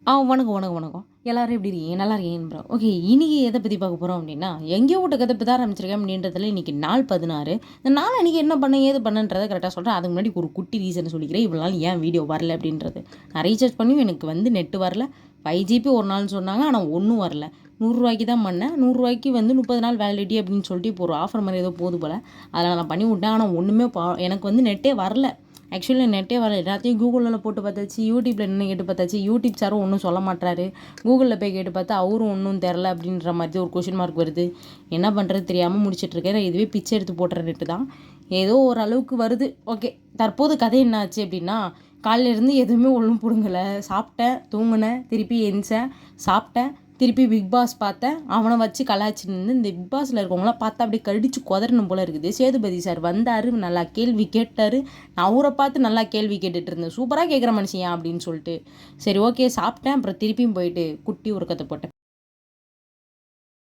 வணக்கம், வணக்கம், வணக்கம். எல்லாரும் எப்படி இருக்கீங்க? நல்லா இருக்கீங்கன்னு ப்ரோ. ஓகே, இன்னைக்கு எத பத்தி பார்க்க போறோம் அப்படின்னா, எங்கேயோ விட்ட கதை இப்ப தான் ஆரம்பிச்சிருக்கேன் அப்படின்றதுல இன்னைக்கு நாள் 16. இந்த நாள் அன்னைக்கு என்ன பண்ணேன், ஏது பண்ணேன்றத கரெக்ட்டா சொல்றேன். அதுக்கு முன்னாடி ஒரு குட்டி ரீசன் சொல்லிக்கிறேன். இவ்வளவு நாள் ஏன் வீடியோ வரல அப்படின்றது. நான் ரீசார்ஜ் பண்ணியும் எனக்கு வந்து நெட் வரல. 5 ஜிபி ஒரு நாள்னு சொன்னாங்க. ஆனா ஒண்ணும் வரல. ரூ. 100 தான் பண்ணேன். ரூ. 100க்கு வந்து 30 நாள் வேலிடிட்டி அப்படின்னு சொல்லிட்டு இப்போ ஒரு ஆஃபர் மாதிரி ஏதோ போகுது போல. அதில் நான் பண்ணி விட்டேன். ஆனா ஒண்ணுமே எனக்கு வந்து நெட்டே வரல. ஆக்சுவலி நெட்டே வரல. எல்லாத்தையும் கூகுளில் போட்டு பார்த்தாச்சு, யூடியூப்பில் என்ன கேட்டு பார்த்தாச்சு. யூடியூப் சாரும் ஒன்றும் சொல்ல மாட்டாரு. கூகுளில் போய் கேட்டு பார்த்தா அவரும் ஒன்றும் தெரில அப்படின்ற மாதிரி ஒரு கொஷின் மார்க் வருது. என்ன பண்ணுறது தெரியாமல் முடிச்சிட்ருக்கேன். இதுவே பிச்சை எடுத்து போட்டுற நெட்டு தான். ஏதோ ஓரளவுக்கு வருது. ஓகே, தற்போது கதை என்ன ஆச்சு அப்படின்னா, காலையிலேருந்து எதுவுமே ஒன்றும் பிடுங்கலை. சாப்பிட்டேன், தூங்கினேன், திருப்பி எந்திரிச்சேன், சாப்பிட்டேன், திருப்பி பிக் பாஸ் பார்த்தேன். அவனை வச்சு கலாய்ச்சின்னு இருந்து இந்த பிக் பாஸில் இருக்கவங்களாம் பார்த்தா அப்படியே கடிச்சு குதறணும் போல இருக்குது. சேதுபதி சார் வந்தார், நல்லா கேள்வி கேட்டார். நான் அவரை பார்த்து நல்லா கேள்வி கேட்டுட்டு இருந்தேன். சூப்பராக கேட்குற மனுஷன் அப்படின்னு சொல்லிட்டு. சரி ஓகே, சாப்பிட்டேன். அப்புறம் திருப்பியும் போயிட்டு குட்டி உறக்கத்தை போட்டேன்.